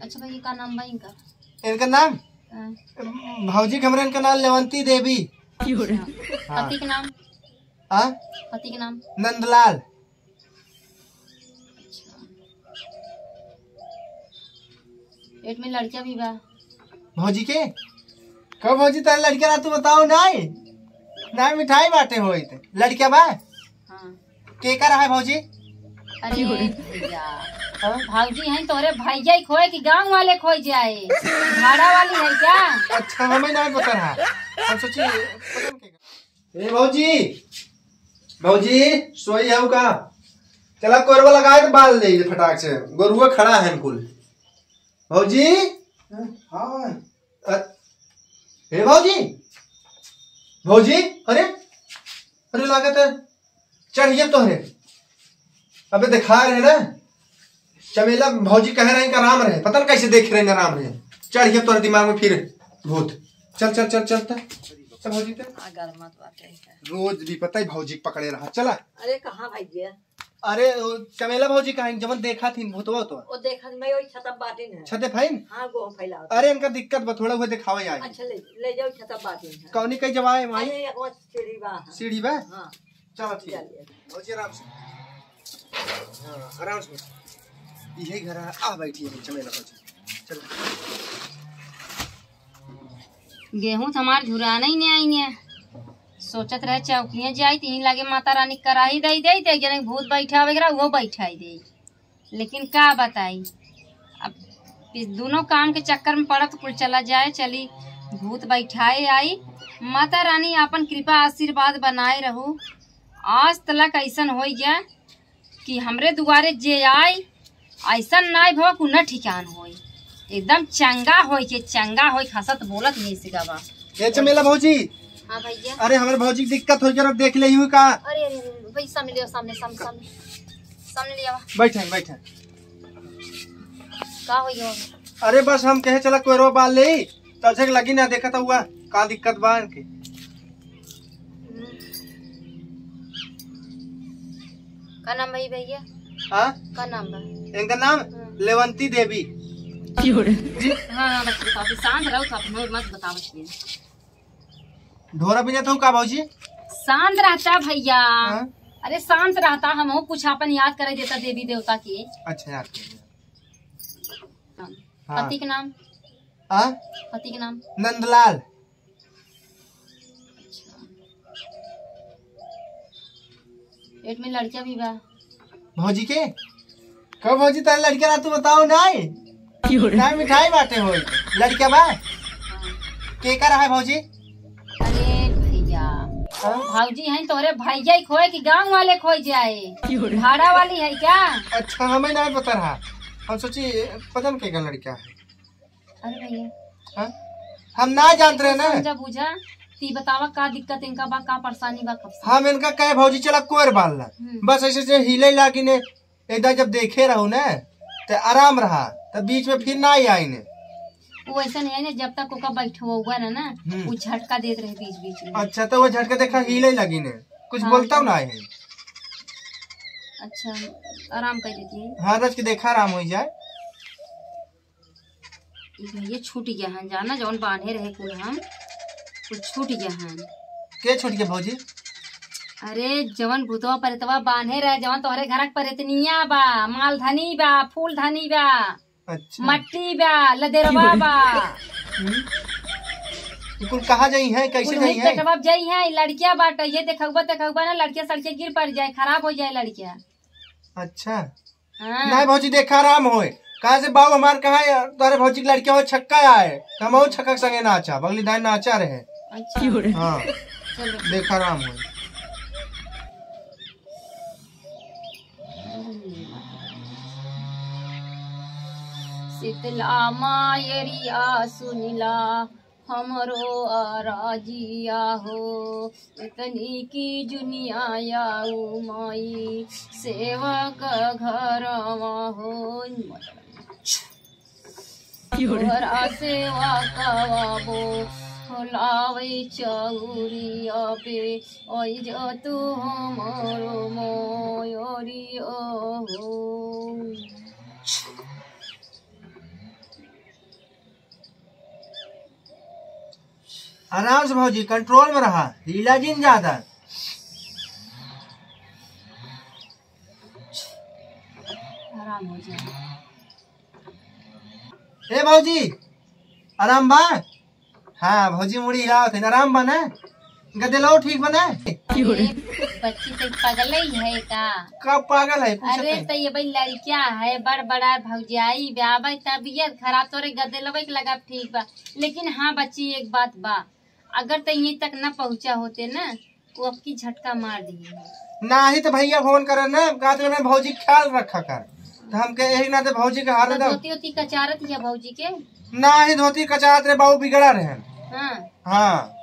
अच्छा भाई का नाम भाई इनका? इनका नाम भौजी हमरे इनका नाम लेवंती देवी। पति के नाम? पति के नाम नंदलाल। पेट में लड़कियां भी बा भौजी के? कब भौजी तारे लड़कियां तू बताओ नहीं ना मिठाई बाटे हो लड़कियां बा। हाँ। के कर रहा है भौजी? अरे भैया भाजी हैं तोरे भैया ही खोए कि गांव वाले खोए जाए? भाड़ा वाली है क्या? अच्छा हमें नहीं पता रहा हम सोचिए। ए भौजी भौजी सोई है का? चला कोरवा लगाए तो बाल ले फटाक से गोरुआ खड़ा है कुल। भौजी हाँ हे भौजी भौजी अरे अरे लागत है चढ़िए तो है। अबे दिखा रहे ना चमेला भौजी कह रहे हैं का राम रहे पता नहीं कैसे देख रहे हैं राम रहे चढ़िए तो दिमाग में फिर भूत। चल चल चल चलता चल भौजी रोज भी पता है भौजी पकड़े रहा चला। अरे कहाँ भाई जी? अरे चमेला भौजी कहा जब देखा थी भूतवा तो वो देखा मैं वही छतप बाटिन है। छते फाइन? हाँ गो फैला। अरे इनका दिक्कत बा थोड़ा हुआ दिखावा यार। अच्छा ले जाओ छतप बाटिन है। कौनी कई जवाए माई? अरे वो सीढ़ी बा। सीढ़ी बा? हाँ चलो ठीक है भौजी आराम से। हाँ आराम से यही घर आ बैठी है चमेला भौजी चलो। गेहूं हमार झुराना ही नहीं आई ने सोचत रहे चौकियां जाई तीन लागे माता रानी कराही दे दे ते जने भूत बैठा वगैरह वो बैठाई दे लेकिन का बताई अब इस दोनों काम के चक्कर में पड़ा तो कुल चला जाए चली भूत बैठाए आई। माता रानी अपन कृपा आशीर्वाद बनाए रहू आज तलक ऐसन हो जाए कि हमरे दुआरे जे आई ऐसा नाई भो को न ठिकान होई एकदम चंगा होई के चंगा होई हंसत बोलत नहीं सिगावा। ये चमेला भौजी। हाँ भैया। अरे हमारे भौजी की दिक्कत हो जरा देख ले हुई का? अरे अरे भाई सामने लियो सामने सामने सामने सामने लिया बैठे बैठे का हो गया? अरे बस हम कहे चला कोई रो बाल ले तब से लगी ना देखा था हुआ का दिक्कत बा इनके। का नाम भाई भैया? हाँ का नाम बा? इनका नाम लेवंती देवी। हाँ बताओ शांत रहो तो अपने मत बताओ। ढोरा भी नहीं का भौजी? शांत रहता भैया। अरे शांत रहता हम कुछ अपन याद करे देता देवी देवता के। अच्छा याद पति के नाम? पति के नाम नंदलाल। पेट में लड़कियां भी बा भौजी के? कब भौजी तारे लड़कियां तू बताओ नहीं ना मिठाई बाटे हो लड़कियां बा। के कर रहा है भौजी? अरे भैया भाजी हैं तोरे भैया ही खोए कि गांव वाले खोए जाए? भाड़ा वाली है क्या? अच्छा हमें नहीं पता रहा हम सोची पता नहीं क्या लड़कियां है। अरे भैया हम ना जानते रहे ना समझा बुझा ती बतावा का दिक्कत इनका बा का परेशानी बा कब से? हम इनका कहे भौजी चला कोर बाल बस ऐसे हिले लागी ने एकदम जब देखे रहो ना तो आराम रहा तो बीच में फिर ना ही आई ने वो ऐसा नहीं है ना जब तक ओका बैठा हुआ ना वो झटका देते रहे बीच बीच में। अच्छा तो वो झटका देखा हिले लगी ने कुछ बोलता हूँ ना है। अच्छा आराम कर देती है। हाँ रच के देखा आराम हो जाए। ये छूट गया है जाना जौन बांधे रहे कुल हम कुछ छूट गया है। के छूट गया भौजी? अरे जवन भूतवा परतवा बांधे रहे जवन तोहरे घर परतनिया बा मालधनी बा फूलधनी बा। अच्छा। मट्टी बा लदेरवा बा कुल कहा जाई है कैसे जाई है? पेटवा जाई है लड़कियां बाट ये देखा ना लड़कियां सड़के गिर पड़ जाए खराब हो जाए लड़कियां। अच्छा नहीं भौजी देखा आराम होए कहा से बाबू हमारे कहा तारे भौजी की लड़कियां हो छक्का आए हम छक्का संगे नाचा बगली दाई नाचा रहे। अच्छा हाँ देखा आराम होए। शीतला मायरिया सुनिला हमरो राजिया हो इतनी की जुनिया आऊ माई सेवक घरवा हो तोहरा सेवा कवाबो लावे चौरिया पे ओइ जो तू हमरो मोयरिया हो। आराम से भौजी, कंट्रोल में रहा, हीला जिन ज्यादा। आराम हो जाए। ए भौजी आराम बा? हाँ भौजी मुड़ी हिलाओ थे, आराम बा ना? गदे लो ठीक बना? बच्ची तो पागल ही है का? कब पागल है? अरे तो ये भाई लड़किया है, बड़ बड़ा भौजाई ब्याह, तबीयत खराब तोरे गदे लगे लगा ठीक बा। लेकिन हाँ बच्ची एक बात बा, अगर तो यहीं तक न पहुँचा होते ना, वो अब की झटका मार दी ना ही तो भैया फोन करे ना, कहते में भौजी ख्याल रखा कर, तो हम के यही ना तो भौजी का हाल धोती होती कचारत है भौजी के ना ही धोती कचारत रे, बाबू बिगड़ा रहे। हाँ हाँ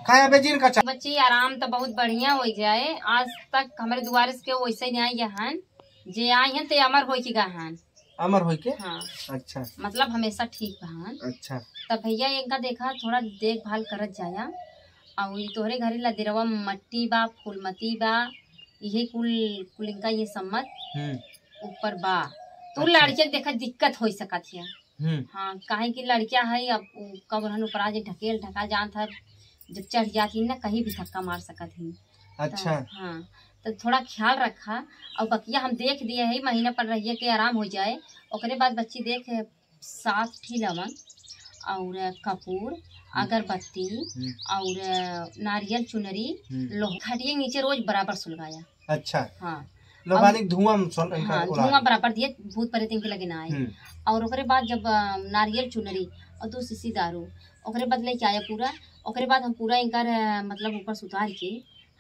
खाया बेजिन कचा। बच्ची आराम तो बहुत बढ़िया हो जाए। आज तक हमारे दुआरे के वैसे नहीं आई हन, जे आई हैं तो अमर हो की गहन, अमर हो के। हाँ अच्छा मतलब हमेशा ठीक बहन। अच्छा तब भैया एक का देखा थोड़ा देखभाल करत जाया। और तोहरे घरे लदेरवा मट्टी बा, फूलमती बा, ये कुल इनका ये सम्मत ऊपर बा, तो अच्छा। लड़के देखा दिक्कत हो सकत है। हाँ काहे की लड़किया है, अब कब रहन ऊपर आज ढकेल ढका जान था, जब चढ़ जाती ना कहीं भी धक्का मार सकत ही। अच्छा हाँ तो थोड़ा ख्याल रखा। और बकिया हम देख दिए है, महीना पर रहिए के आराम हो जाए। ओकरे बाद बच्ची देख 7 ठी लवंग और कपूर, अगरबत्ती और नारियल चुनरी खटिए नीचे रोज बराबर सुलगाया। अच्छा हाँ धुआं धुआं बराबर दिए, भूत प्रेत इनके लगे ना आए। और ओकरे बाद जब नारियल चुनरी और 2 शीशी दारू ओकरे बाद लेके आया पूरा। ओकरे बाद हम पूरा इनका मतलब ऊपर सुधार के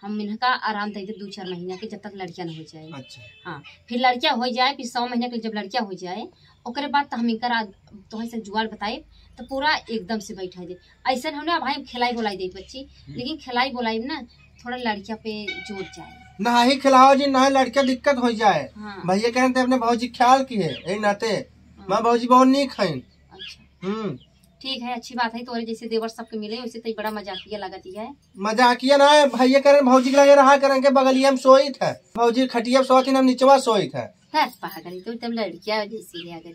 हम इनका आराम दे 2-4 महीना के, जब तक लड़कियां न हो जाए। अच्छा हाँ फिर लड़कियां हो जाए, फिर 100 महीने के जब लड़कियां हो जाए ओकरे बाद तो हम इनका तो से जुगाड़ बताए तो पूरा एकदम से बैठा दे। ऐसा हमने भाई खिलाई बोलाई दे बच्ची, लेकिन खिलाई बोलाई ना थोड़ा लड़किया पे जोर जाए ना ही खिलाओ जी, ना ही लड़किया दिक्कत हो जाए। हाँ। भैया कहते अपने भौजी ख्याल की है एक नाते। मैं भौजी बहुत नीक है। अच्छा ठीक है, अच्छी बात है। तो जैसे देवर सबके मिले वैसे तो बड़ा मजाकिया लगती है। मजाकिया ना है भैया करें, भौजी के लगे रहा करेंगे बगलिया में सोई था भौजी, खटिया सोती हम नीचवा सोई था। पागल तो तब लड़किया जैसी के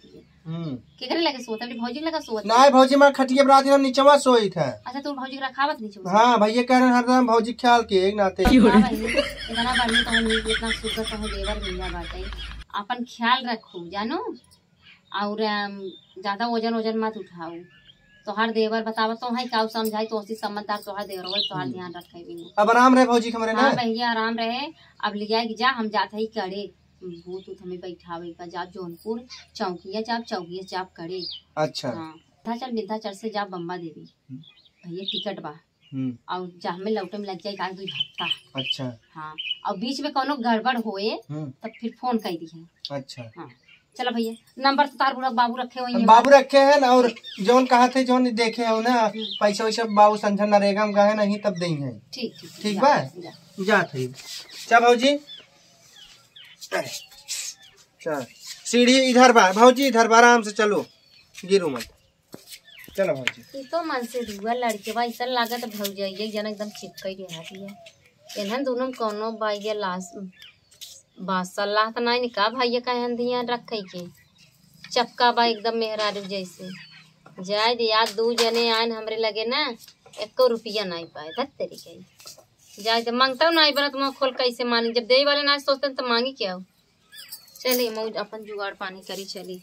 करे लगे सोता, भौजी लगा सोता ना भौजी मैं खटिया रात हम नीचवा सोई था। अच्छा तो भौजी रखावत नीचे। हाँ भैया कह रहे हरदम भौजी ख्याल की एक नाते। इतना बढ़िया तो इतना शुगर तो देवर मिला बाटे, अपन ख्याल रखो जानो। और ज्यादा वजन मत उठाओ। तोहार देवर बतावा तो है का समझाई तो उसी समझदार तोहार देवर हो, तोहार ध्यान रखे भी। अब आराम रहे भौजी हमारे। हाँ भैया आराम रहे। अब ले जाए जा, हम जाते ही करे भूत उत हमें बैठावे का, जाप जौनपुर चौकिया जाप करे। अच्छा हाँ विंध्याचल से जाप बम्बा देवी भैया टिकट बा। और जहाँ में लौटे में लग जाए 1-2 हफ्ता। अच्छा हाँ, और बीच में कोनो गड़बड़ होए तब फिर फोन कर दी है। अच्छा हाँ चलो भैया, नंबर तो तार बाबू रखे हुए बाबू रखे हैं ना, और जौन कहा थे जौन देखे हो ना पैसा वैसा बाबू संझन नरेगा में गए नहीं तब देंगे। ठीक बा जा थे। क्या भौजी चल सीढ़ी इधर बा भौजी, इधर बा आराम से चलो, गिरो मत। चलो भौजी तो मन से रुआ लड़के बा ऐसा लागत भौजाइए जन एकदम चिपकई रहती है। इन्हन दोनों में कोनो बाइया लाश बासल्लाह तो नहीं निका भैया कहन दिया रखे के चपका बा एकदम मेहरारू जैसे। जाए दे यार 2 जने आए हमरे लगे ना 1 रुपया नहीं पाए धत्तेरी के। जाए दे मांगता नहीं बना तुम खोल कैसे मानी, जब दे वाले ना सोचते तो मांगी क्या हो। चलिए मौज अपन जुगाड़ पानी करी चली।